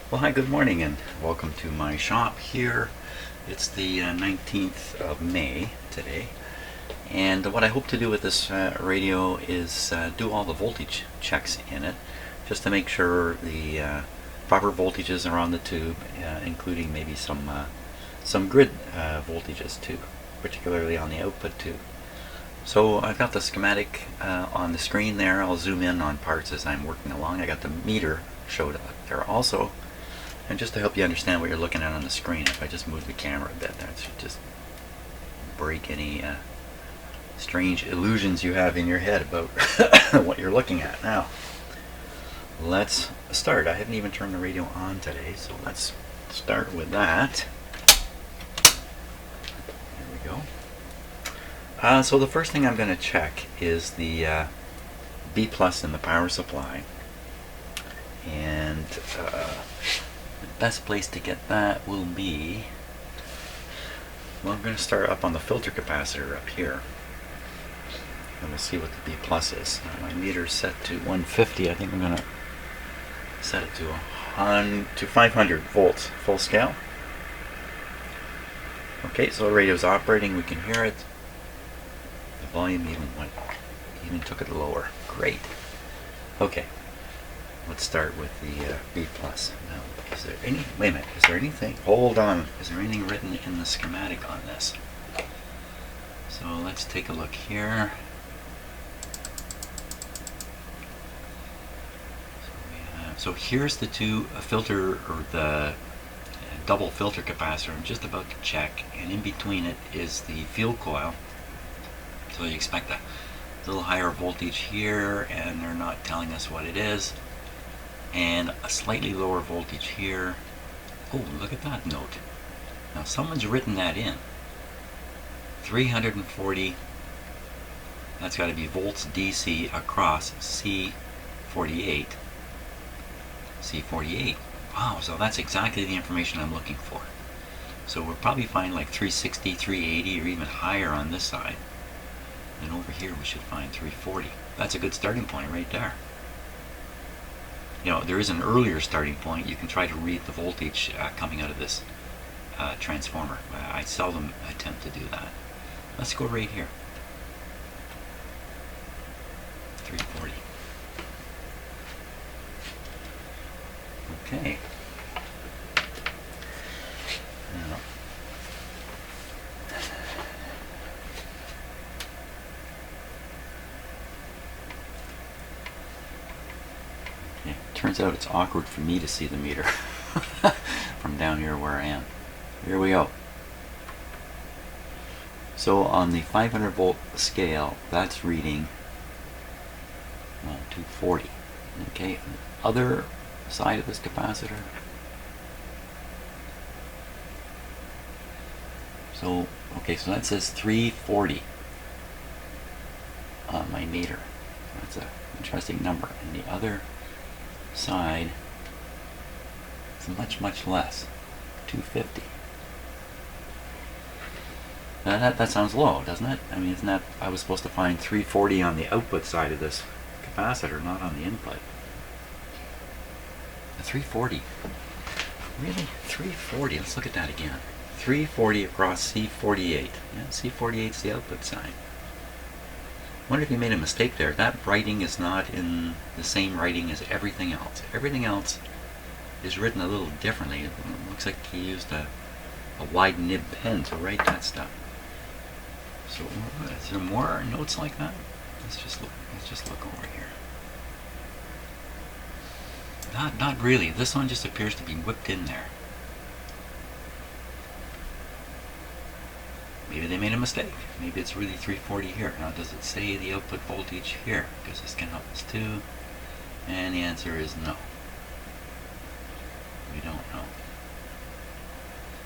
Well, hi, good morning, and welcome to my shop here. It's the 19th of May today, and what I hope to do with this radio is do all the voltage checks in it, just to make sure the proper voltages are on the tube, including maybe some grid voltages too, particularly on the output tube. So I've got the schematic on the screen there. I'll zoom in on parts as I'm working along. I got the meter showed up there also. And just to help you understand what you're looking at on the screen, if I just move the camera a bit, that should just break any strange illusions you have in your head about what you're looking at. Now, let's start. I haven't even turned the radio on today, so let's start with that. There we go. So the first thing I'm going to check is the B plus in the power supply. And the best place to get that will be, well, I'm going to start up on the filter capacitor up here, and we'll see what the B plus is. My meter's set to 150. I think I'm going to set it to 500 volts full scale. Okay, so the radio's operating. We can hear it. The volume even took it lower. Great. Okay. Let's start with the B plus. Now, is there anything, hold on, is there anything written in the schematic on this? So let's take a look here. So here's the two filter, or the double filter capacitor I'm just about to check, and in between it is the field coil. So you expect a little higher voltage here, and they're not telling us what it is. And a slightly lower voltage here. Oh, look at that note. Now someone's written that in. 340, that's got to be volts DC across C48. C48. Wow, so that's exactly the information I'm looking for. So we'll probably find like 360, 380, or even higher on this side. And over here we should find 340. That's a good starting point right there. You know, there is an earlier starting point. You can try to read the voltage coming out of this transformer. I seldom attempt to do that. Let's go right here. 340. Okay. Now, turns out it's awkward for me to see the meter from down here where I am. Here we go. So on the 500 volt scale, that's reading 240. Okay, on the other side of this capacitor. So, okay, so that says 340 on my meter. That's an interesting number. And the other side is much less, 250. Now that sounds low, doesn't it? I mean, isn't that, I was supposed to find 340 on the output side of this capacitor, not on the input. The 340, really? 340, let's look at that again. 340 across C48. Yeah, C48 is the output side. I wonder if you made a mistake there. That writing is not in the same writing as everything else. Everything else is written a little differently. It looks like he used a wide nib pen to write that stuff. So is there more notes like that? Let's just look over here. Not really. This one just appears to be whipped in there. Maybe they made a mistake. Maybe it's really 340 here. Now, does it say the output voltage here? Because this can help us too. And the answer is no. We don't know.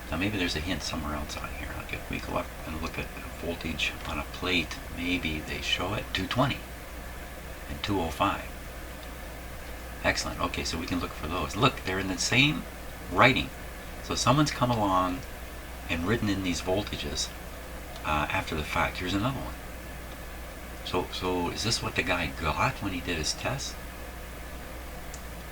Now, maybe there's a hint somewhere else on here. Like if we go up and look at the voltage on a plate, maybe they show it 220 and 205. Excellent. Okay, so we can look for those. Look, they're in the same writing. So someone's come along and written in these voltages after the fact. Here's another one. So is this what the guy got when he did his test?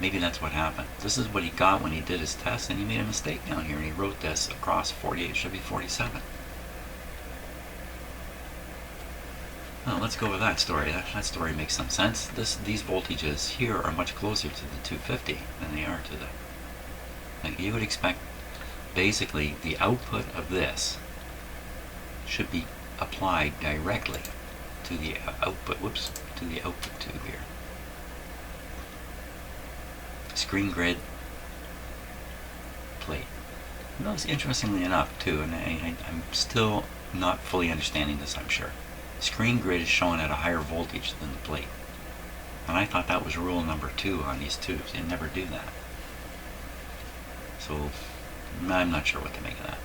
Maybe that's what happened. This is what he got when he did his test, and he made a mistake down here, and he wrote this across 48, should be 47. Well, let's go with that story. That story makes some sense. These voltages here are much closer to the 250 than they are to the... Like you would expect, basically, the output of this should be applied directly to the output, to the output tube here. Screen grid plate. Notice, interestingly enough, too, and I'm still not fully understanding this, I'm sure. Screen grid is shown at a higher voltage than the plate. And I thought that was rule number 2 on these tubes. They never do that. So, I'm not sure what to make of that.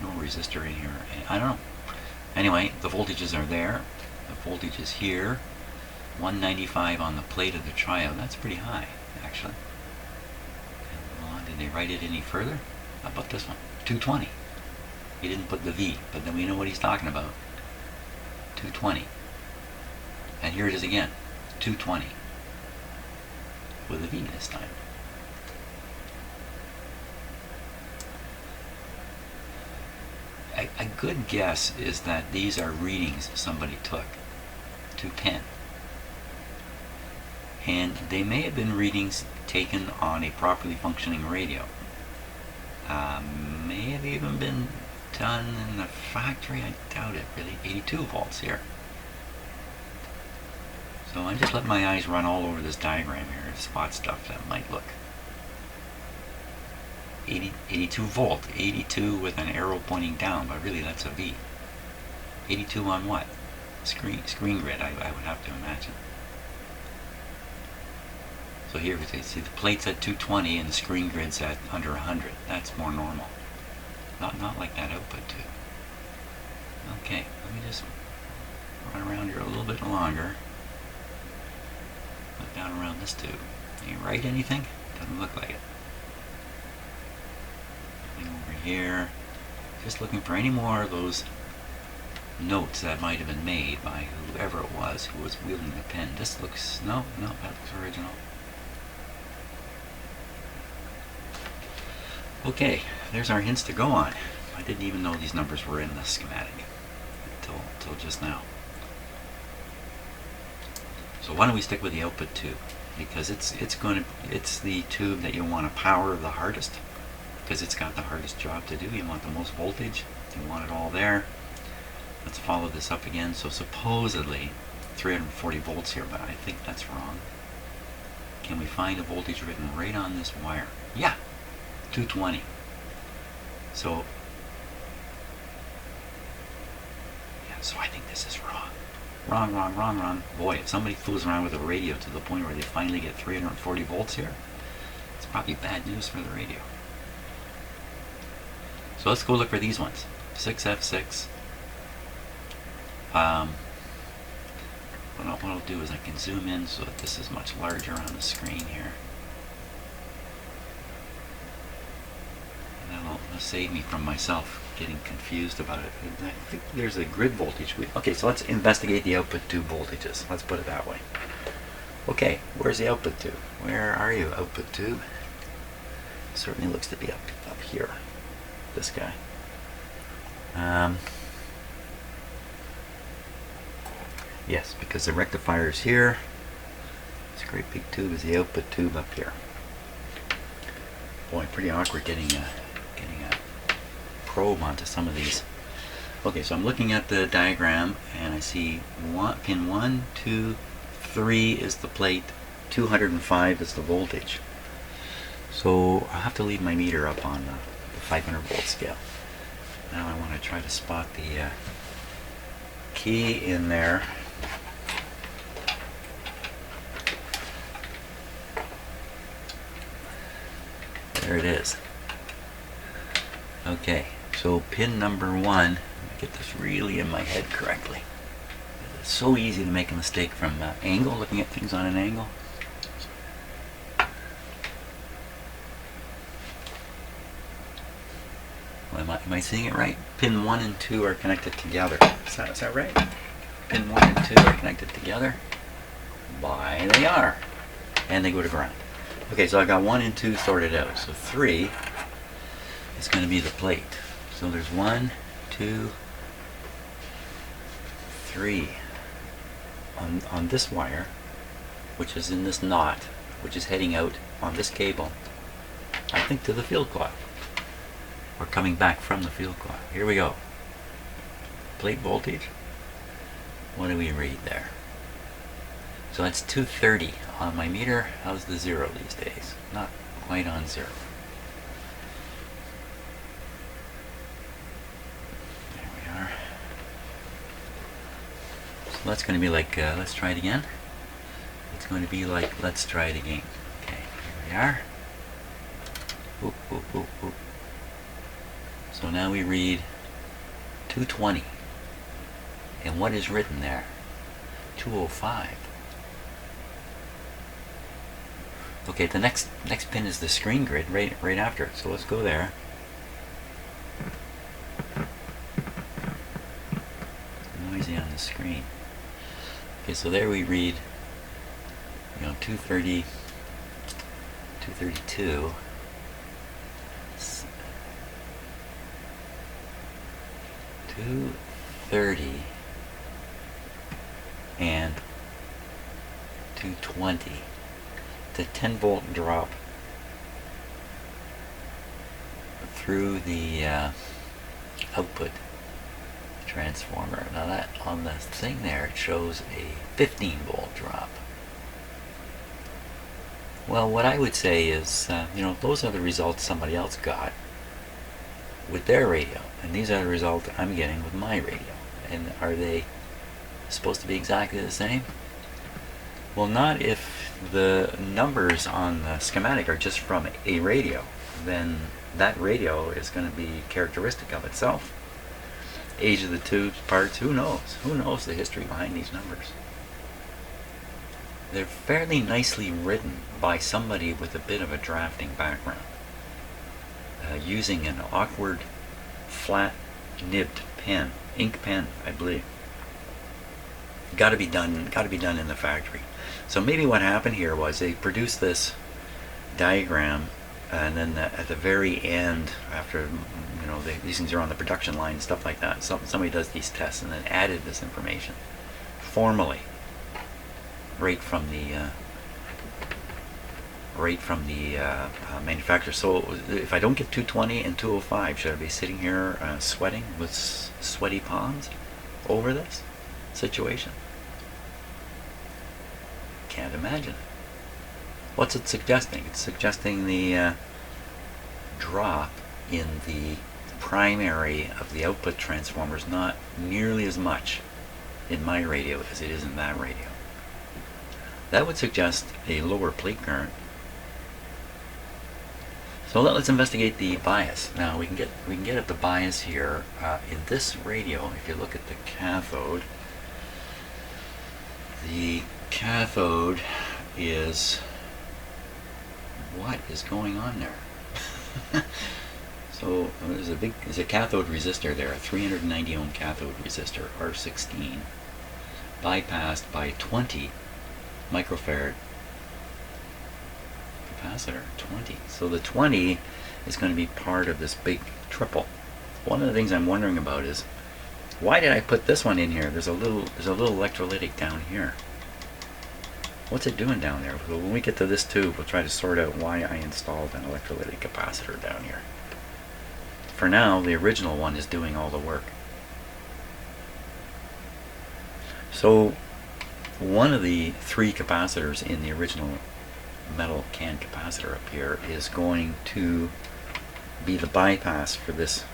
No resistor in here. I don't know. Anyway, the voltages are there. The voltage is here. 195 on the plate of the triode. That's pretty high, actually. And, did they write it any further? How about this one? 220. He didn't put the V, but then we know what he's talking about. 220. And here it is again. 220. With a V this time. A good guess is that these are readings somebody took to pen. And they may have been readings taken on a properly functioning radio. May have even been done in the factory. I doubt it, really. 82 volts here. So I just let my eyes run all over this diagram here to spot stuff that might look. 82 volt, 82 with an arrow pointing down, but really that's a V. 82 on what? Screen grid, I would have to imagine. So here we see the plate's at 220 and the screen grid's at under 100. That's more normal. Not like that output tube. Okay, let me just run around here a little bit longer. Look down around this tube. Can you write anything? Doesn't look like it. Nothing over here. Just looking for any more of those notes that might have been made by whoever it was who was wielding the pen. This looks, no, that looks original. Okay, there's our hints to go on. I didn't even know these numbers were in the schematic until just now. So why don't we stick with the output tube, because it's the tube that you want to power the hardest, because it's got the hardest job to do. You want the most voltage. You want it all there. Let's follow this up again. So supposedly 340 volts here, but I think that's wrong. Can we find a voltage written right on this wire? Yeah, 220. So I think this is wrong. Wrong. Boy, if somebody fools around with a radio to the point where they finally get 340 volts here, it's probably bad news for the radio. So let's go look for these ones. 6F6. What I'll do is I can zoom in so that this is much larger on the screen here. And that'll save me from myself getting confused about it. I think there's a grid voltage. Okay, so let's investigate the output tube voltages. Let's put it that way. Okay, where's the output tube? Where are you, output tube? Certainly looks to be up here. This guy. Yes, because the rectifier is here. This great big tube is the output tube up here. Boy, pretty awkward getting a probe onto some of these. Okay, so I'm looking at the diagram and I see pin 1, 2, 3 is the plate, 205 is the voltage. So I have to leave my meter up on the 500 volt scale. Now I want to try to spot the key in there. There it is. Okay, so pin number 1, let me get this really in my head correctly. It's so easy to make a mistake from angle, looking at things on an angle. Well, am I seeing it right? Pin 1 and 2 are connected together. Is that right? Pin 1 and 2 are connected together? Why, they are. and they go to ground. Okay, so I got 1 and 2 sorted out. So 3 is going to be the plate. So there's 1, 2, 3 on this wire, which is in this knot, which is heading out on this cable, I think to the field coil, or coming back from the field coil. Here we go. Plate voltage. What do we read there? So that's 230 on my meter. How's the 0 these days? Not quite on 0. There we are. So that's going to be like, let's try it again. It's going to be like, let's try it again. Okay, here we are. Oop, oop, oop, oop. So now we read 220. And what is written there? 205. Okay, the next pin is the screen grid right after it. So let's go there. Noisy on the screen. Okay, so there we read, 230, 232. 230 and 220. The 10 volt drop through the output transformer. Now that on the thing there it shows a 15 volt drop. Well, what I would say is, those are the results somebody else got with their radio, and these are the results I'm getting with my radio. And are they supposed to be exactly the same? Well, not if the numbers on the schematic are just from a radio. Then that radio is going to be characteristic of itself. Age of the tubes, parts, who knows? Who knows the history behind these numbers? They're fairly nicely written by somebody with a bit of a drafting background, using an awkward, flat nibbed pen, ink pen, I believe. Got to be done in the factory. So maybe what happened here was they produced this diagram, and then at the very end, after these things are on the production line and stuff like that, somebody does these tests and then added this information formally right from the manufacturer. So if I don't get 220 and 205, should I be sitting here sweating with sweaty palms over this situation? Can't imagine it. What's it suggesting? It's suggesting the drop in the primary of the output transformer is not nearly as much in my radio as it is in that radio. That would suggest a lower plate current. So let's investigate the bias. Now we can get at the bias here in this radio. If you look at the cathode is, what is going on there? So there's a cathode resistor there, a 390 ohm cathode resistor, R16, bypassed by 20 microfarad capacitor, 20. So the 20 is going to be part of this big triple. One of the things I'm wondering about is, why did I put this one in here? There's a little electrolytic down here. What's it doing down there? So when we get to this tube, we'll try to sort out why I installed an electrolytic capacitor down here. For now, the original one is doing all the work. So one of the 3 capacitors in the original metal can capacitor up here is going to be the bypass for this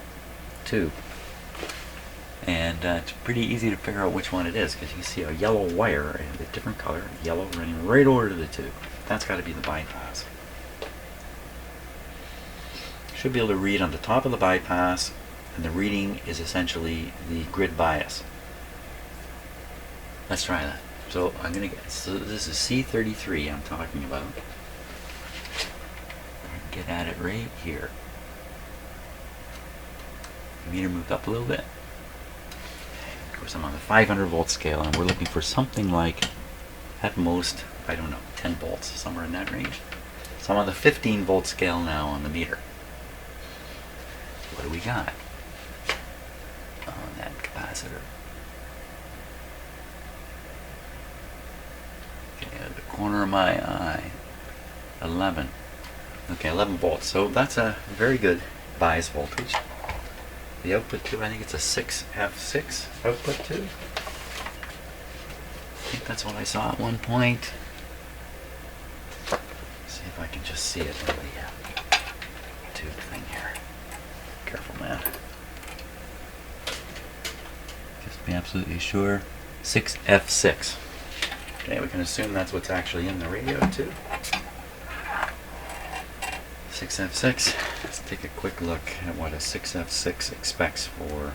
tube. And it's pretty easy to figure out which one it is, because you see a yellow wire, a different color, yellow, running right over to the tube. That's got to be the bypass. Should be able to read on the top of the bypass, and the reading is essentially the grid bias. Let's try that. So so this is C33 I'm talking about. Get at it right here. The meter moved up a little bit. Of course, I'm on the 500 volt scale, and we're looking for something like at most, I don't know, 10 volts, somewhere in that range. So I'm on the 15 volt scale now on the meter. What do we got on that capacitor? Okay, at the corner of my eye, 11. Okay, 11 volts. So that's a very good bias voltage. The output tube, I think it's a 6F6 output tube. I think that's what I saw at one point. See if I can just see it in the tube thing here. Careful, man. Just be absolutely sure. 6F6. Okay, we can assume that's what's actually in the radio tube. 6F6. Let's take a quick look at what a 6F6 expects for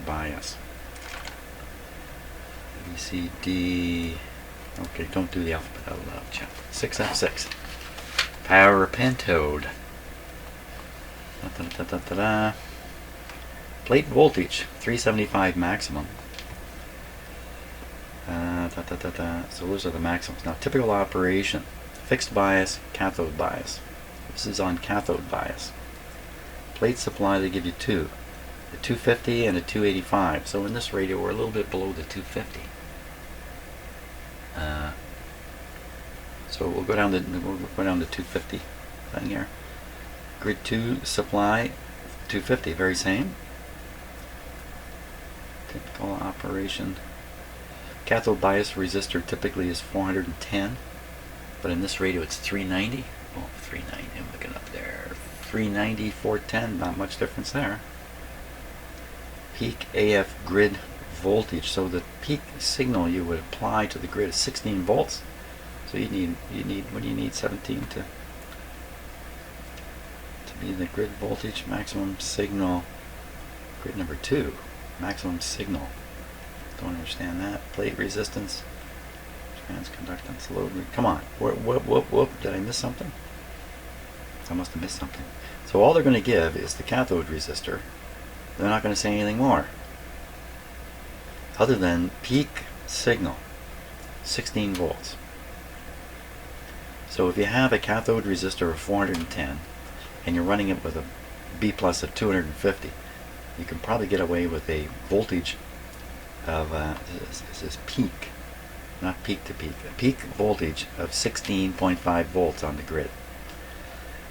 bias. B, C, D. Okay, don't do the alphabet out loud, chap. 6F6. Power pentode. Plate voltage, 375 maximum. So those are the maximums. Now, typical operation. Fixed bias, cathode bias. This is on cathode bias. Plate supply, they give you two. A 250 and a 285. So in this radio, we're a little bit below the 250. So we'll go down to 250 thing here. Grid 2 supply, 250, very same. Typical operation. Cathode bias resistor typically is 410, but in this radio it's 390. Oh, 390, I'm looking up there. 390, 410, not much difference there. Peak AF grid voltage, so the peak signal you would apply to the grid is 16 volts. So you need what do you need? 17 to be the grid voltage. Maximum signal, grid number 2, maximum signal. Don't understand that. Plate resistance, transconductance, load. Come on, whoop! Did I miss something? I must have missed something. So all they're going to give is the cathode resistor. They're not going to say anything more, other than peak signal, 16 volts. So if you have a cathode resistor of 410 and you're running it with a B plus of 250, you can probably get away with a voltage of this is peak, not peak to peak, a peak voltage of 16.5 volts on the grid.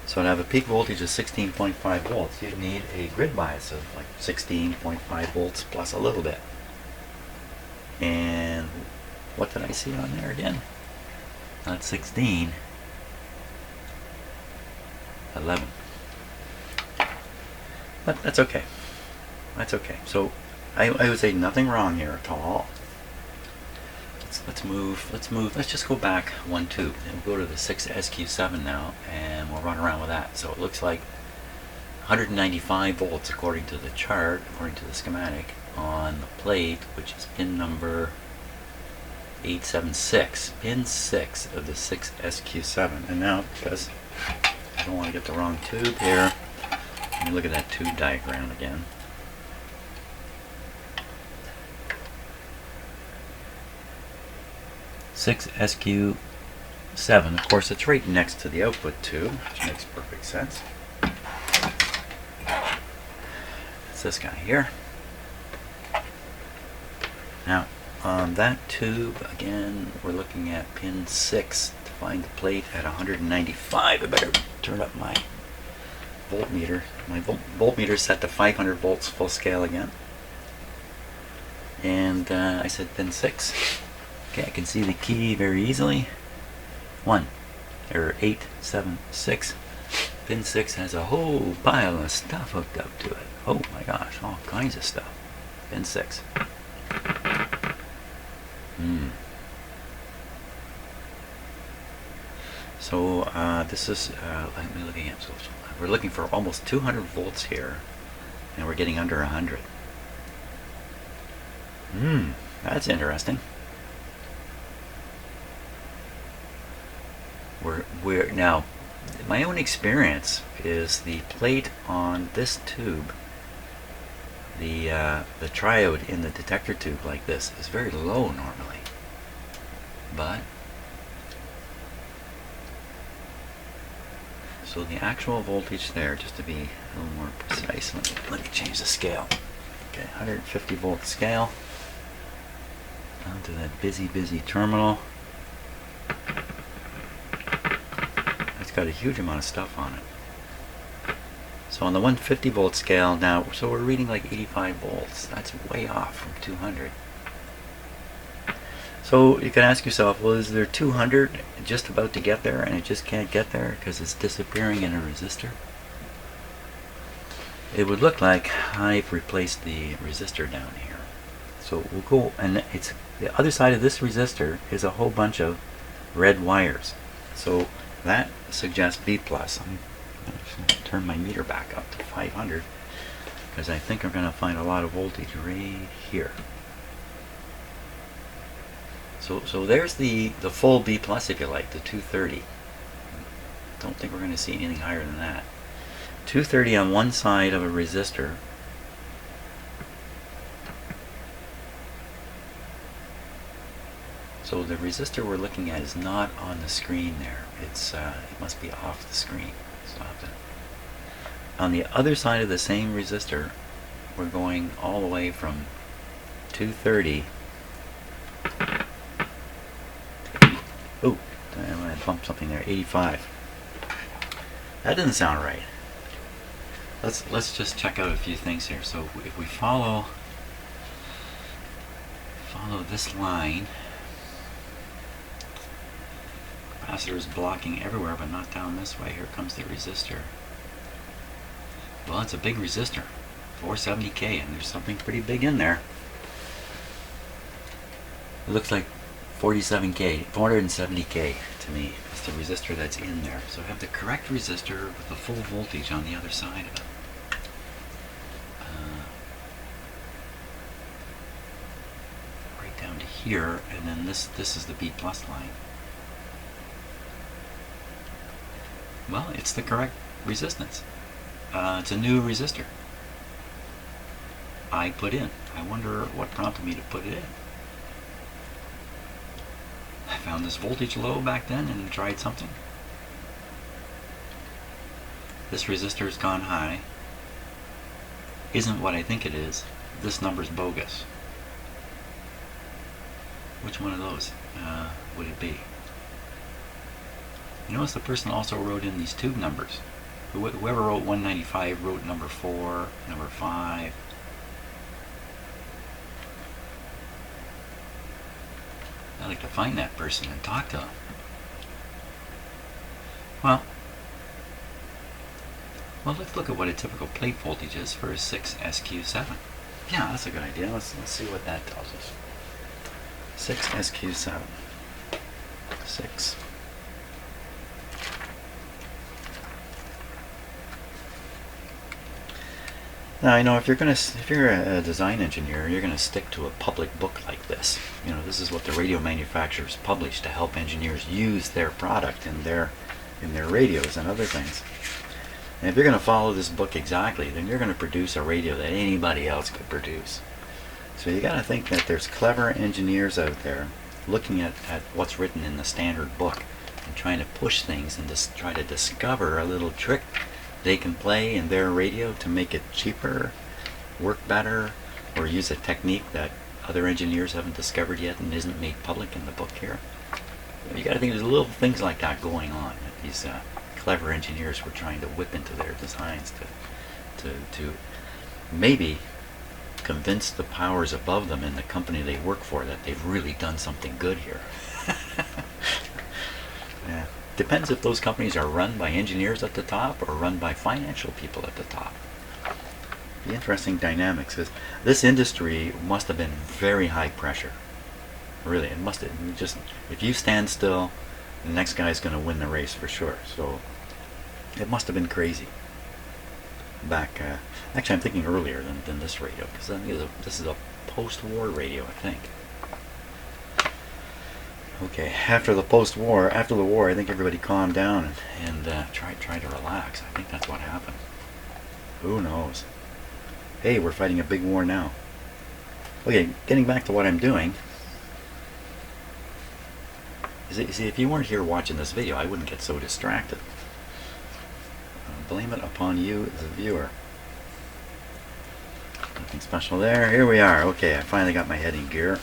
So to have a peak voltage of 16.5 volts, you'd need a grid bias of like 16.5 volts plus a little bit. And what did I see on there again? Not 16, 11. But that's okay. That's okay. So I would say nothing wrong here at all. Let's move. Let's just go back one tube and we'll go to the 6SQ7 now, and we'll run around with that. So it looks like 195 volts according to the chart, according to the schematic, on the plate, which is pin number 876, pin 6 of the 6SQ7. And now, because I don't want to get the wrong tube here, let me look at that tube diagram again. SQ7, of course, it's right next to the output tube, which makes perfect sense. It's this guy here. Now, on that tube, again, we're looking at pin 6 to find the plate at 195. I better turn up my voltmeter. My voltmeter is set to 500 volts full scale again. And I said pin 6. Okay, I can see the key very easily. 876. Pin 6 has a whole pile of stuff hooked up to it. Oh my gosh, all kinds of stuff. Pin 6. So this is, let me look again. So we're looking for almost 200 volts here, and we're getting under 100. That's interesting. We're now, my own experience is the plate on this tube, the triode in the detector tube like this is very low normally, but so the actual voltage there, just to be a little more precise, let me change the scale. Okay, 150 volt scale down to that busy terminal. It's got a huge amount of stuff on it. So on the 150 volt scale now, so we're reading like 85 volts. That's way off from 200. So you can ask yourself, well, is there 200 just about to get there and it just can't get there because it's disappearing in a resistor? It would look like I've replaced the resistor down here. So we'll go, and it's the other side of this resistor is a whole bunch of red wires. So that suggests B+. I'm going to turn my meter back up to 500 because I think I'm going to find a lot of voltage right here. So there's the full B+, if you like, the 230. Don't think we're going to see anything higher than that. 230 on one side of a resistor. So the resistor we're looking at is not on the screen there. It's it must be off the screen. So on the other side of the same resistor, we're going all the way from 230. Oh, I bumped something there. 85. That doesn't sound right. Let's just check out a few things here. So if we follow this line, capacitor is blocking everywhere, but not down this way. Here comes the resistor. Well, it's a big resistor, 470K, and there's something pretty big in there. It looks like 47K, 470K to me is the resistor that's in there. So I have the correct resistor with the full voltage on the other side of it. Right down to here, and then this is the B+ line. Well, it's the correct resistance. It's a new resistor I put in. I wonder what prompted me to put it in. I found this voltage low back then and tried something. This resistor's gone high. Isn't what I think it is. This number's bogus. Which one of those would it be? You notice the person also wrote in these tube numbers. Whoever wrote 195 wrote number 4, number 5. I'd like to find that person and talk to them. Well, let's look at what a typical plate voltage is for a 6SQ7. Yeah, that's a good idea. Let's see what that tells us. 6SQ7. 6. Now, I know if you're a design engineer, you're gonna stick to a public book like this. You know, this is what the radio manufacturers publish to help engineers use their product in their radios and other things. And if you're gonna follow this book exactly, then you're gonna produce a radio that anybody else could produce. So you gotta think that there's clever engineers out there looking at what's written in the standard book and trying to push things and just try to discover a little trick they can play in their radio to make it cheaper, work better, or use a technique that other engineers haven't discovered yet and isn't made public in the book here. You got to think there's little things like that going on that these clever engineers were trying to whip into their designs to maybe convince the powers above them in the company they work for that they've really done something good here. Yeah. Depends if those companies are run by engineers at the top or run by financial people at the top. The interesting dynamics is this industry must have been very high pressure. Really, it must have just, if you stand still, the next guy's going to win the race for sure. So it must have been crazy back. Actually, I'm thinking earlier than this radio, because this is a post-war radio, I think. Okay, after the war, I think everybody calmed down and tried to relax. I think that's what happened. Who knows? Hey, we're fighting a big war now. Okay, getting back to what I'm doing. See, if you weren't here watching this video, I wouldn't get so distracted. Blame it upon you, the viewer. Nothing special there. Here we are. Okay, I finally got my head in gear.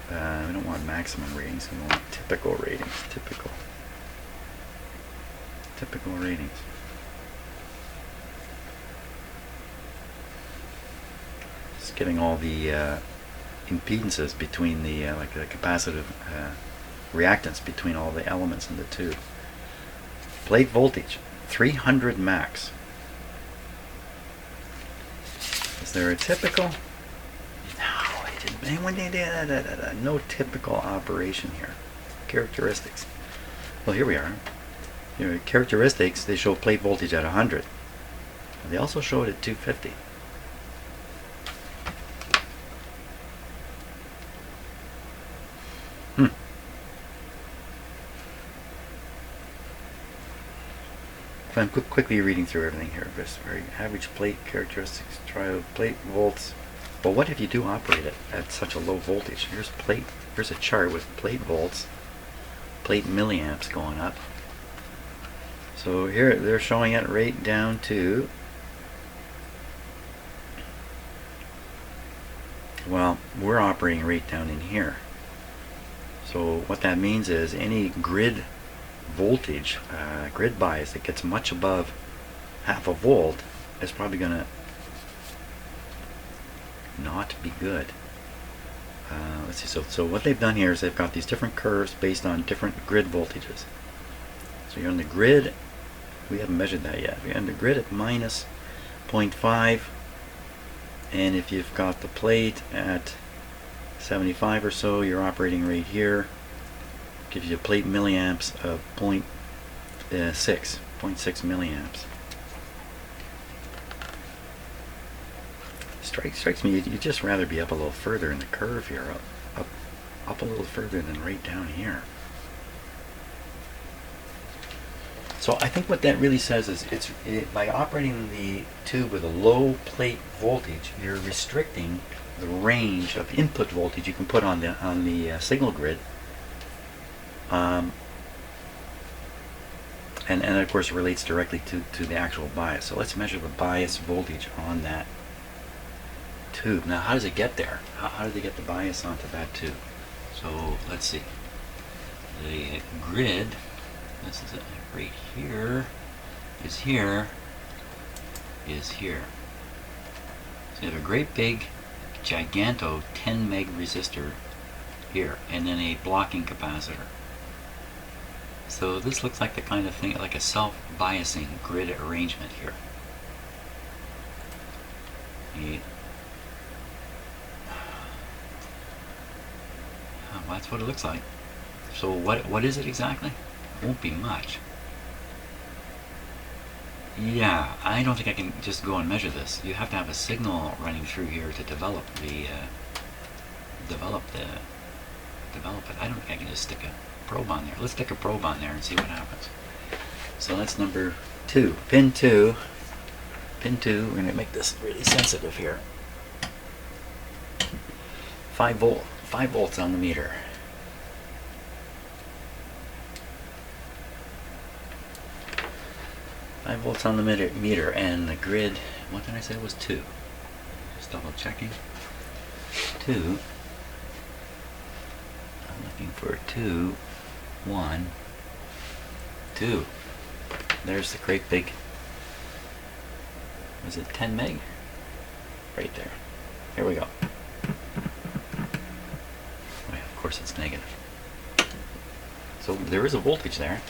We don't want maximum ratings. We want typical ratings. Typical ratings. Just getting all the impedances between the like the capacitive reactance between all the elements in the tube. Plate voltage 300 max. Is there a typical? No typical operation here. Characteristics. Well, here we are. Here, characteristics, they show plate voltage at 100. They also show it at 250. I'm quickly reading through everything here. Just very average plate characteristics, triode plate volts. But what if you do operate it at such a low voltage? Here's a chart with plate volts, plate milliamps going up. So here they're showing it right down to, well, we're operating right down in here. So what that means is any grid voltage, grid bias that gets much above half a volt is probably going to not be good. Let's see. So what they've done here is they've got these different curves based on different grid voltages. So you're on the grid. We haven't measured that yet. You're on the grid at minus 0.5, and if you've got the plate at 75 or so, you're operating right here. Gives you a plate milliamps of 0.6 milliamps. Strikes me you'd just rather be up a little further in the curve here, up a little further than right down here. So I think what that really says is by operating the tube with a low plate voltage, you're restricting the range of input voltage you can put on the signal grid. And of course it relates directly to the actual bias. So let's measure the bias voltage on that tube. Now how does it get there? How do they get the bias onto that tube? So let's see. The grid, this is it right here, is here. So you have a great big giganto 10 meg resistor here, and then a blocking capacitor. So this looks like the kind of thing, like a self-biasing grid arrangement here. Well, that's what it looks like. So what is it exactly? It won't be much. Yeah, I don't think I can just go and measure this. You have to have a signal running through here to develop it. I don't think I can just stick a probe on there. Let's stick a probe on there and see what happens. So that's number 2. Pin 2. We're going to make this really sensitive here. 5 volts on the meter. Volts on the meter, and the grid, what did I say it was? 2. Just double checking. 2. I'm looking for 2, 1, 2. There's the great big, was it 10 meg? Right there. Here we go. Oh, yeah, of course it's negative. So there is a voltage there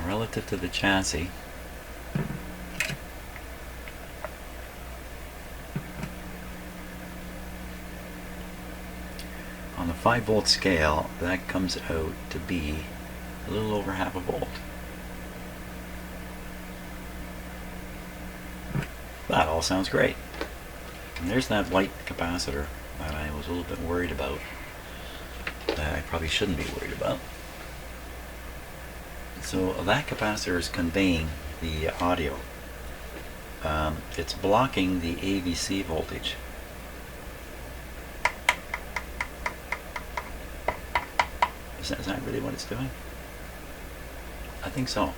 relative to the chassis. On the 5 volt scale, that comes out to be a little over half a volt. That all sounds great. And there's that white capacitor that I was a little bit worried about, that I probably shouldn't be worried about. So that capacitor is conveying the audio. It's blocking the AVC voltage. Is that really what it's doing? I think so.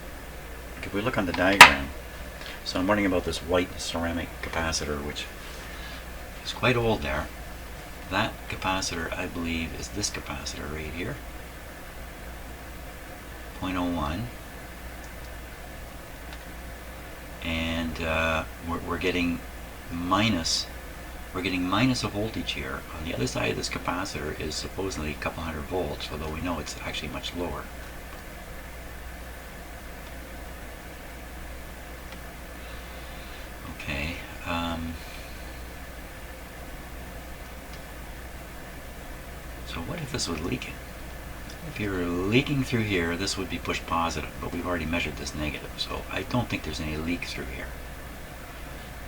Like if we look on the diagram, so I'm wondering about this white ceramic capacitor, which is quite old there. That capacitor, I believe, is this capacitor right here, 0.01, and we're getting minus a voltage here. On the other side of this capacitor is supposedly a couple hundred volts, although we know it's actually much lower. Okay. So what if this was leaking? If you're leaking through here, this would be pushed positive, but we've already measured this negative, so I don't think there's any leak through here.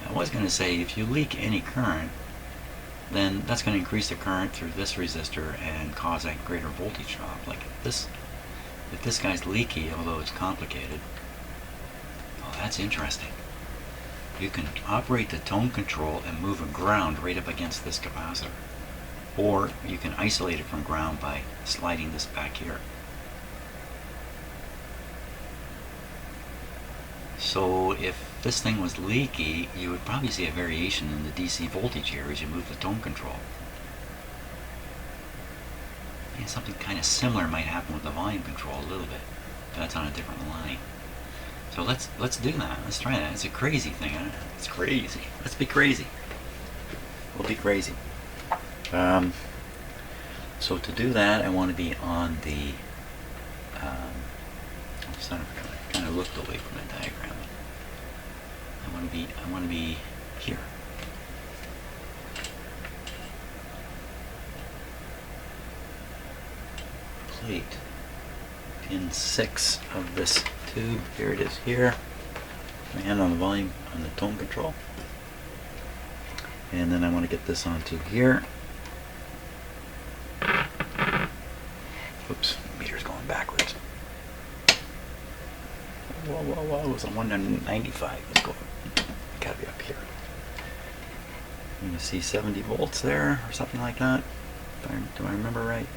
I was going to say, if you leak any current, then that's going to increase the current through this resistor and cause a greater voltage drop. Like if this guy's leaky, although it's complicated, oh, that's interesting. You can operate the tone control and move a ground right up against this capacitor. Or you can isolate it from ground by sliding this back here. So if this thing was leaky, you would probably see a variation in the DC voltage here as you move the tone control. And something kind of similar might happen with the volume control a little bit, but that's on a different line. So let's do that. Let's try that. It's a crazy thing. Huh? It's crazy. Let's be crazy. We'll be crazy. So to do that, I want to be on the. I kind of looked away from the diagram. I want to be here. Plate. Pin 6 of this tube. Here it is. Here. My hand on the volume on the tone control. And then I want to get this onto here. Oops, meter's going backwards. Whoa, it was on 195. Let's go. Gotta be up here. You can see 70 volts there, or something like that. Do I remember right?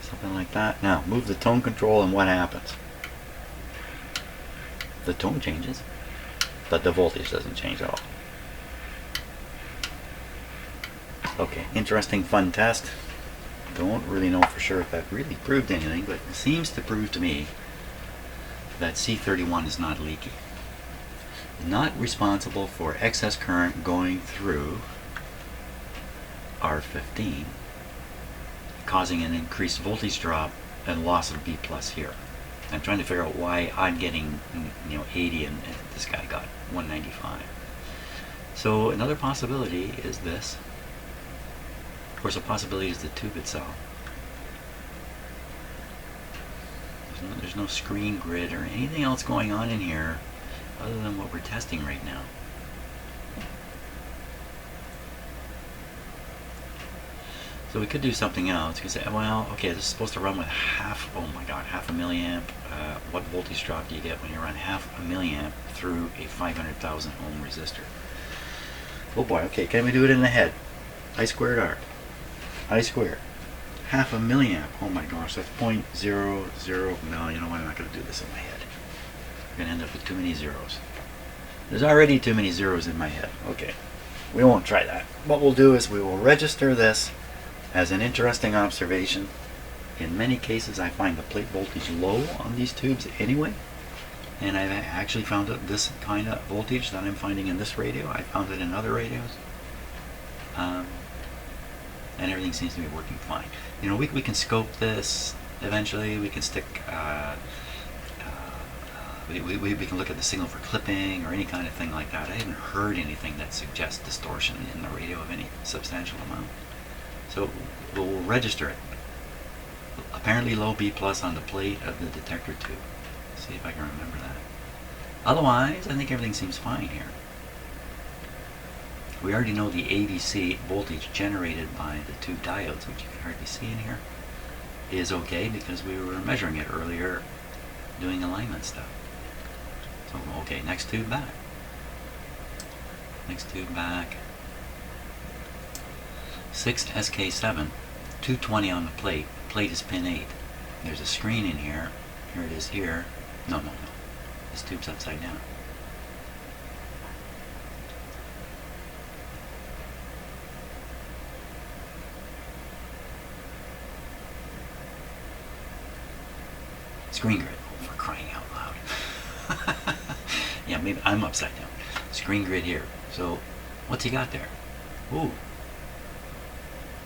Something like that. Now, move the tone control and what happens? The tone changes, but the voltage doesn't change at all. Okay, interesting, fun test. Don't really know for sure if that really proved anything, but it seems to prove to me that C31 is not leaky. Not responsible for excess current going through R15, causing an increased voltage drop and loss of B plus here. I'm trying to figure out why I'm getting 80 and this guy got 195. So another possibility is this. Of course, a possibility is the tube itself. There's no screen grid or anything else going on in here other than what we're testing right now. So we could do something else. You could say, well, okay, this is supposed to run with half a milliamp. What voltage drop do you get when you run half a milliamp through a 500,000 ohm resistor? Oh boy, okay, can we do it in the head? I squared R. I squared. Half a milliamp. Oh my gosh, that's 0.00. No, you know what? I'm not going to do this in my head. I'm going to end up with too many zeros. There's already too many zeros in my head. Okay, we won't try that. What we'll do is we will register this as an interesting observation. In many cases, I find the plate voltage low on these tubes anyway. And I've actually found this kind of voltage that I'm finding in this radio. I found it in other radios. And everything seems to be working fine. You know, we can scope this eventually. We can stick, we can look at the signal for clipping or any kind of thing like that. I haven't heard anything that suggests distortion in the radio of any substantial amount. So we'll register it. Apparently low B plus on the plate of the detector tube. Let's see if I can remember that. Otherwise, I think everything seems fine here. We already know the AVC voltage generated by the two diodes, which you can hardly see in here, is okay because we were measuring it earlier doing alignment stuff. So, okay, next tube back. Next tube back. 6 SK7 220 on the plate. Plate is pin 8. There's a screen in here. Here it is here. No. This tube's upside down. Screen grid. Oh, for crying out loud. Yeah, maybe I'm upside down. Screen grid here. So, what's he got there? Ooh.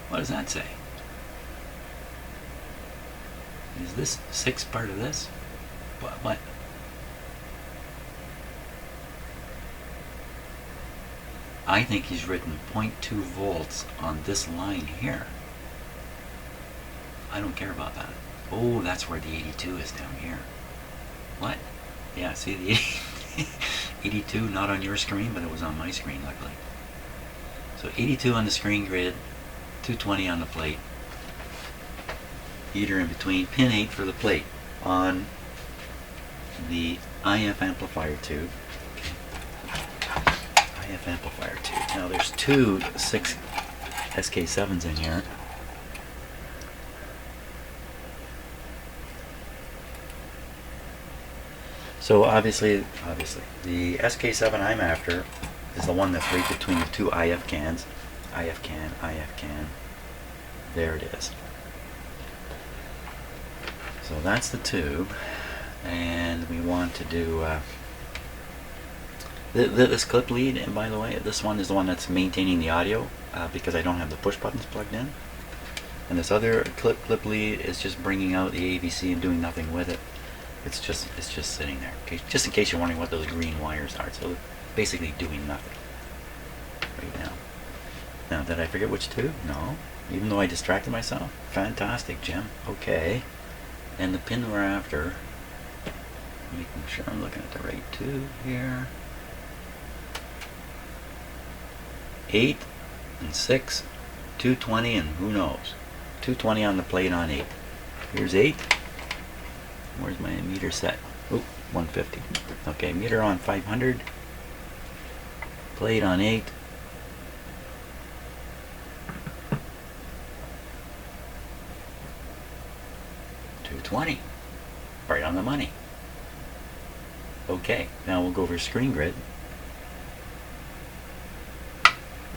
What does that say? Is this 6 part of this? What? I think he's written 0.2 volts on this line here. I don't care about that. Oh, that's where the 82 is down here. What? Yeah, see the 82 not on your screen, but it was on my screen, luckily. So 82 on the screen grid, 220 on the plate. Heater in between, pin 8 for the plate on the IF amplifier tube. IF amplifier tube. Now there's two 6 SK7s in here. So obviously, the SK7 I'm after is the one that's right between the two IF cans. IF can. There it is. So that's the tube, and we want to do this clip lead. And by the way, this one is the one that's maintaining the audio because I don't have the push buttons plugged in. And this other clip lead is just bringing out the AVC and doing nothing with it. It's just sitting there. Okay? Just in case you're wondering what those green wires are. So basically doing nothing right now. Now, did I forget which tube? No. Even though I distracted myself? Fantastic, Jim. Okay. And the pin we're after, making sure I'm looking at the right tube here. 8 and 6, 220 and who knows. 220 on the plate on 8. Here's 8. Where's my meter set? Oop, 150. Okay, meter on 500. Plate on 8. $220. Right on the money. Okay, now we'll go over screen grid.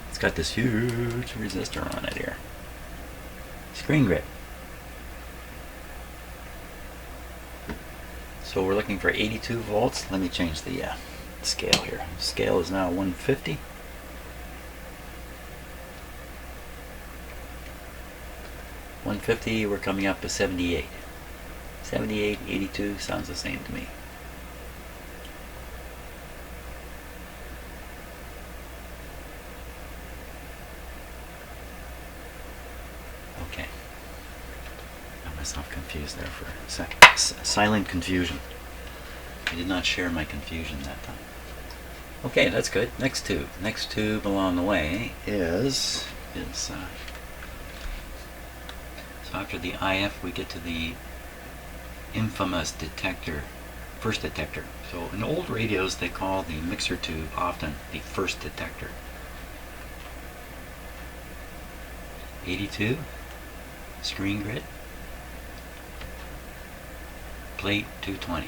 It's got this huge resistor on it here. Screen grid. So we're looking for 82 volts. Let me change the scale here. Scale is now 150. We're coming up to 78. 78, 82 sounds the same to me. Okay. Got myself confused there for a second. Silent confusion. I did not share my confusion that time. Okay, that's good. Next tube. Next tube along the way is so after the IF we get to the infamous detector, first detector. So in old radios they call the mixer tube often the first detector. 82, screen grid, plate 220.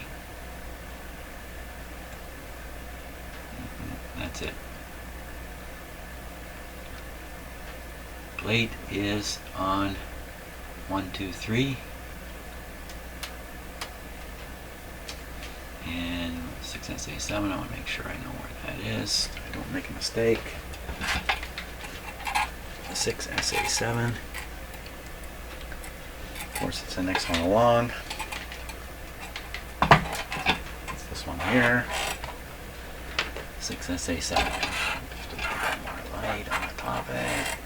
That's it. Plate is on 1, 2, 3. And 6SA7, I want to make sure I know where that is. I don't make a mistake. 6SA7. Of course, it's the next one along. It's this one here. 6SA7. Just a bit more light on the topic.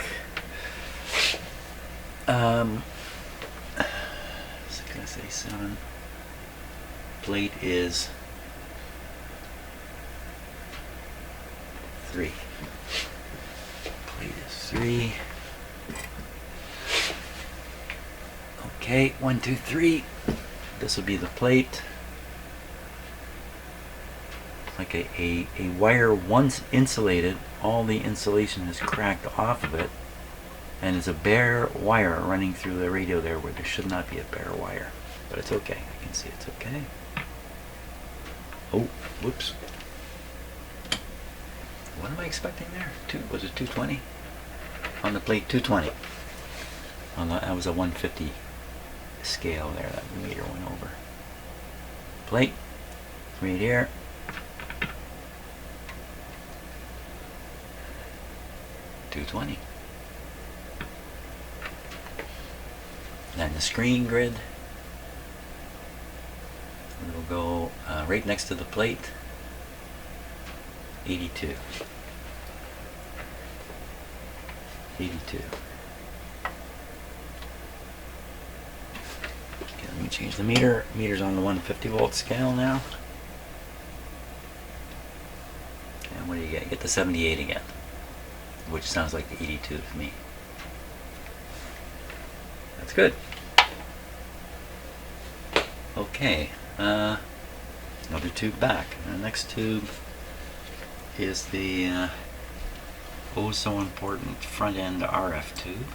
6SA7. Plate is 3. Plate is 3. Okay, 1, 2, 3. This will be the plate. Like a wire once insulated, all the insulation is cracked off of it. And there's a bare wire running through the radio there where there should not be a bare wire. But it's okay. I can see it's okay. Oh, whoops. What am I expecting there? Was it 220? On the plate, 220. That was a 150 scale there that the meter went over. Plate, right here. $220. Then the screen grid. It'll go right next to the plate. 82. 82. Okay, let me change the meter. Meter's on the 150 volt scale now. And what do you get? You get the 78 again, which sounds like the 82 to me. That's good. Okay, another tube back. The next tube is the oh so important front end RF tube.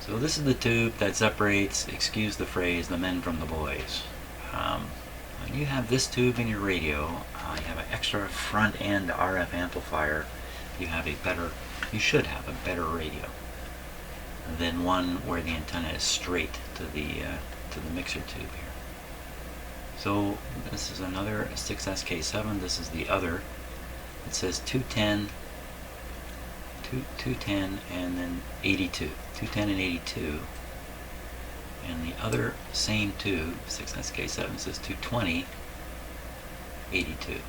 So this is the tube that separates, excuse the phrase, the men from the boys. When you have this tube in your radio, you have an extra front end RF amplifier. You should have a better radio than one where the antenna is straight to the mixer tube here. So this is another 6SK7. This is the other. It says 210, 210, and then 82. 210 and 82. And the other same tube, 6SK7, says 220, 82.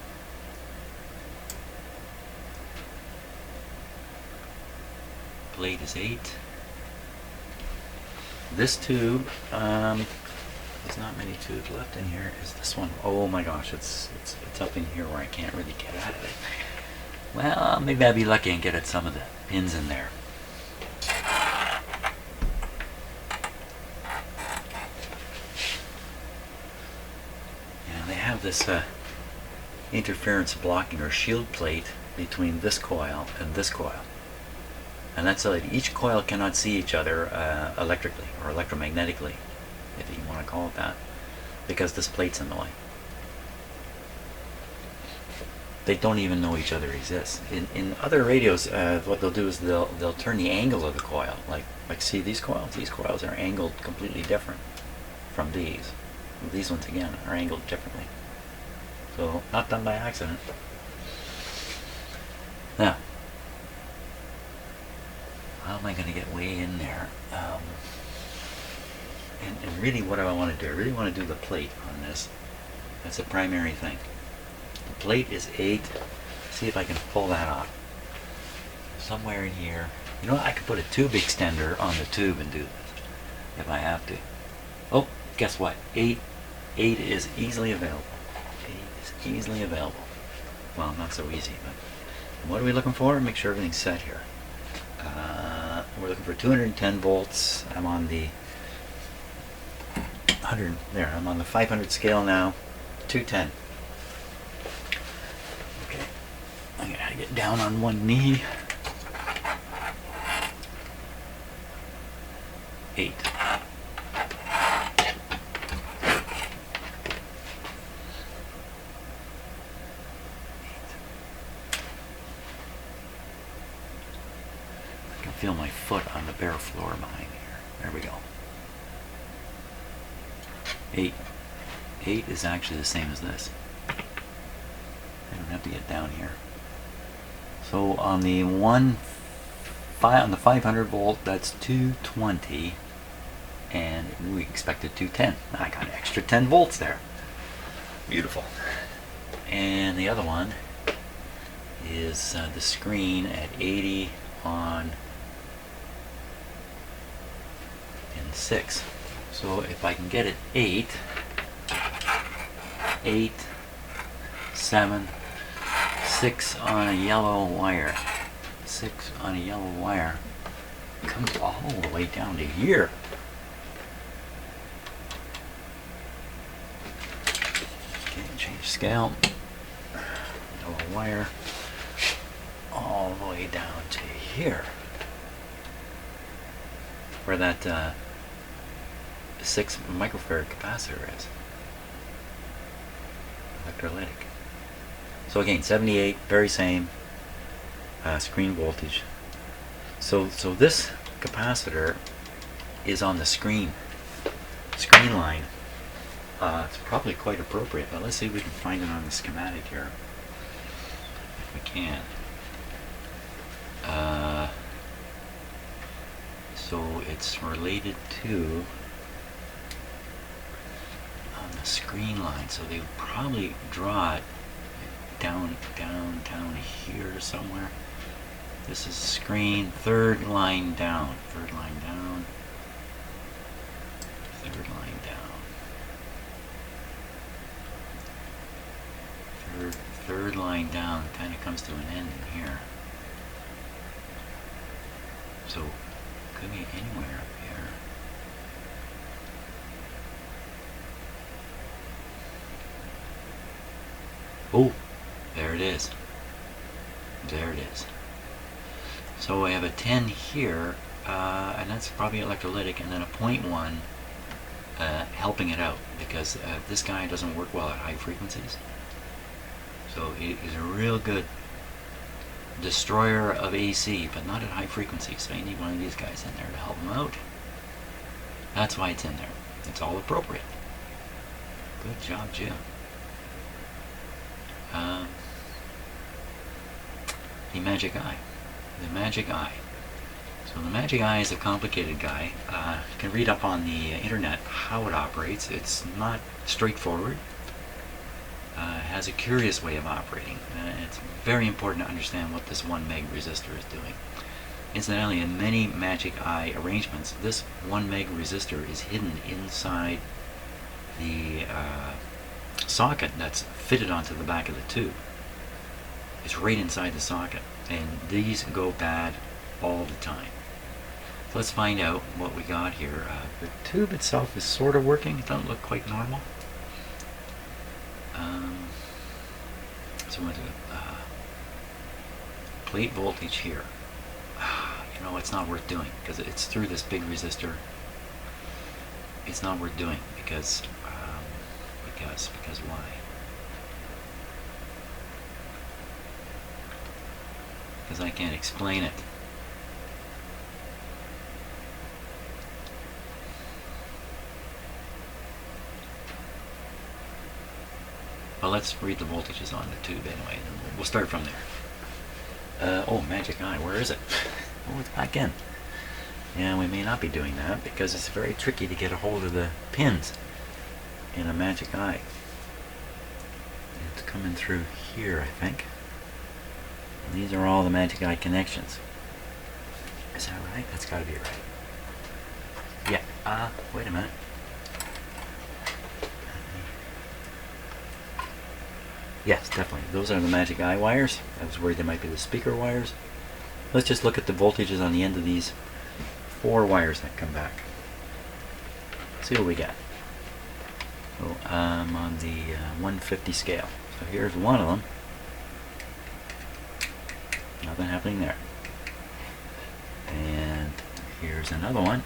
Plate is 8. This tube, there's not many tubes left in here. Is this one? Oh my gosh, it's up in here where I can't really get out of it. Well, maybe I'll be lucky and get at some of the pins in there. And they have this interference blocking or shield plate between this coil and this coil. And that's so that each coil cannot see each other electrically or electromagnetically, if you want to call it that, because this plate's in the way. They don't even know each other exists. In other radios, what they'll do is they'll turn the angle of the coil. Like see these coils? These coils are angled completely different from these. These ones again are angled differently. So not done by accident. Now, how am I going to get way in there? And really what do I want to do? I really want to do the plate on this. That's the primary thing. The plate is 8. See if I can pull that off. Somewhere in here. You know what? I could put a tube extender on the tube and do this if I have to. Oh, guess what? 8 is easily available. 8 is easily available. Well, not so easy, but what are we looking for? Make sure everything's set here. We're looking for 210 volts. I'm on the 100. There, I'm on the 500 scale now. 210. Okay, I gotta get down on one knee. 8. Feel my foot on the bare floor behind here. There we go. 8. 8 is actually the same as this. I don't have to get down here. So on the 500 volt, that's 220, and we expected 210. I got an extra 10 volts there. Beautiful. And the other one is the screen at 80 on 6. So if I can get it 8, 7, 6 on a yellow wire. 6 on a yellow wire comes all the way down to here. Okay, change scale. Yellow wire all the way down to here, where that 6 microfarad capacitor is. Electrolytic. So again, 78, very same screen voltage. So this capacitor is on the screen line. It's probably quite appropriate, but let's see if we can find it on the schematic here. If we can. So it's related to on the screen line. So they would probably draw it down here somewhere. This is screen, third line down, third line down. Third line down kind of comes to an end in here. So could be anywhere up here. Oh, there it is. There it is. So I have a 10 here, and that's probably electrolytic, and then a 0.1 helping it out, because this guy doesn't work well at high frequencies. So it is a real good destroyer of AC, but not at high frequencies. So you need one of these guys in there to help them out. That's why it's in there. It's all appropriate. Good job, Jim. The magic eye. The magic eye. So the magic eye is a complicated guy. You can read up on the internet how it operates. It's not straightforward. It has a curious way of operating. It's very important to understand what this 1 meg resistor is doing. Incidentally, in many magic eye arrangements, this 1 meg resistor is hidden inside the socket that's fitted onto the back of the tube. It's right inside the socket, and these go bad all the time. So let's find out what we got here. The tube itself is sort of working. It doesn't look quite normal. So I'm going to plate voltage here. You know, it's not worth doing because it's through this big resistor. It's not worth doing because why? Because I can't explain it. Well, let's read the voltages on the tube anyway, and we'll start from there. Oh, magic eye, where is it? Oh, it's back in. Yeah, we may not be doing that because it's very tricky to get a hold of the pins in a magic eye. It's coming through here, I think. And these are all the magic eye connections. Is that right? That's got to be right. Yeah, wait a minute. Yes, definitely. Those are the magic eye wires. I was worried they might be the speaker wires. Let's just look at the voltages on the end of these 4 wires that come back. See what we got. So I'm on the 150 scale. So here's one of them. Nothing happening there. And here's another one.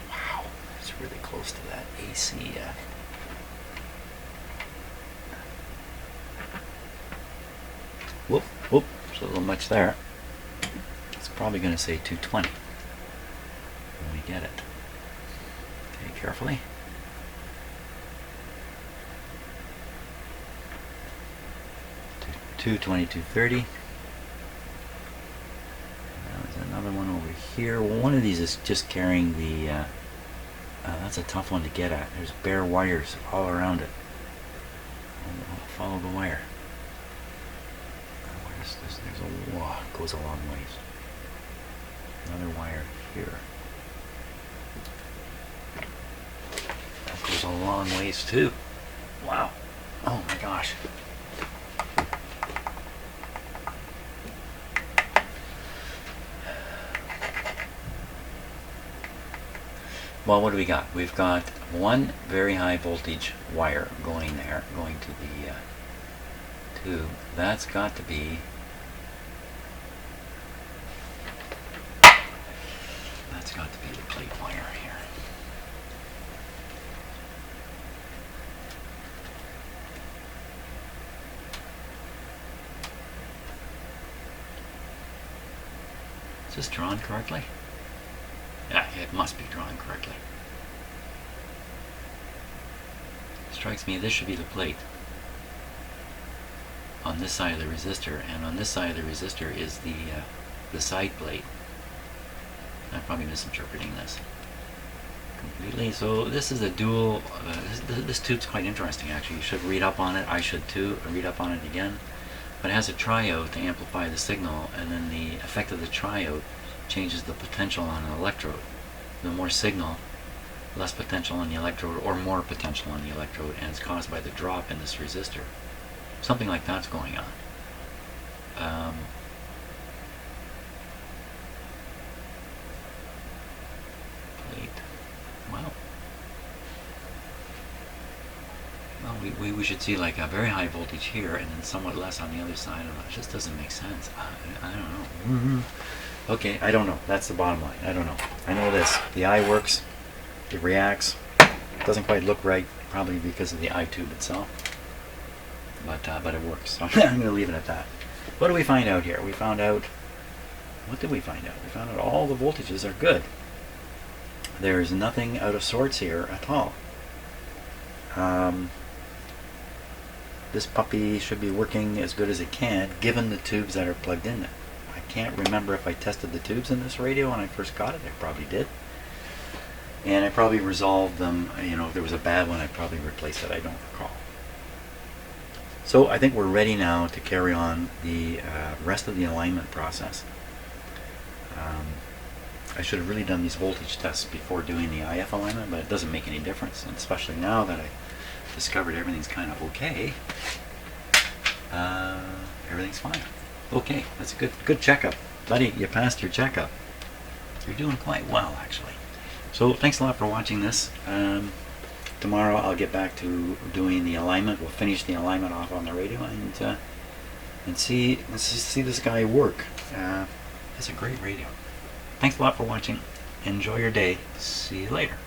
Wow, it's really close to that AC. Whoop, there's a little much there. It's probably going to say 220 when we get it. Okay, carefully. 220, 230. There's another one over here. Well, one of these is just carrying the... that's a tough one to get at. There's bare wires all around it. I'll follow the wire. There's a wall, goes a long ways. Another wire here. That goes a long ways too. Wow. Oh my gosh. Well, what do we got? We've got one very high voltage wire going there, going to the tube. That's got to be That's got to be the plate wire here. Is this drawn correctly? Yeah, it must be drawn correctly. Strikes me this should be the plate on this side of the resistor, and on this side of the resistor is the side plate. I'm probably misinterpreting this completely. So this is a dual, this tube's quite interesting actually. You should read up on it. I should too, read up on it again. But it has a triode to amplify the signal, and then the effect of the triode changes the potential on an electrode. The more signal, less potential on the electrode, or more potential on the electrode, and it's caused by the drop in this resistor. Something like that's going on. Plate. Wow. Well, we should see like a very high voltage here, and then somewhat less on the other side. It just doesn't make sense. I don't know. Okay, I don't know. That's the bottom line. I don't know. I know this. The eye works. It reacts. It doesn't quite look right, probably because of the eye tube itself. But it works. So I'm going to leave it at that. What do we find out here? We found out... What did we find out? We found out all the voltages are good. There's nothing out of sorts here at all. This puppy should be working as good as it can, given the tubes that are plugged in it. I can't remember if I tested the tubes in this radio when I first got it. I probably did. And I probably resolved them. You know, if there was a bad one, I probably replaced it. I don't recall. So I think we're ready now to carry on the rest of the alignment process. I should have really done these voltage tests before doing the IF alignment, but it doesn't make any difference, and especially now that I discovered everything's kind of okay. Everything's fine. Okay, that's a good checkup. Buddy, you passed your checkup. You're doing quite well, actually. So thanks a lot for watching this. Tomorrow I'll get back to doing the alignment. We'll finish the alignment off on the radio and see this guy work. It's a great radio. Thanks a lot for watching. Enjoy your day. See you later.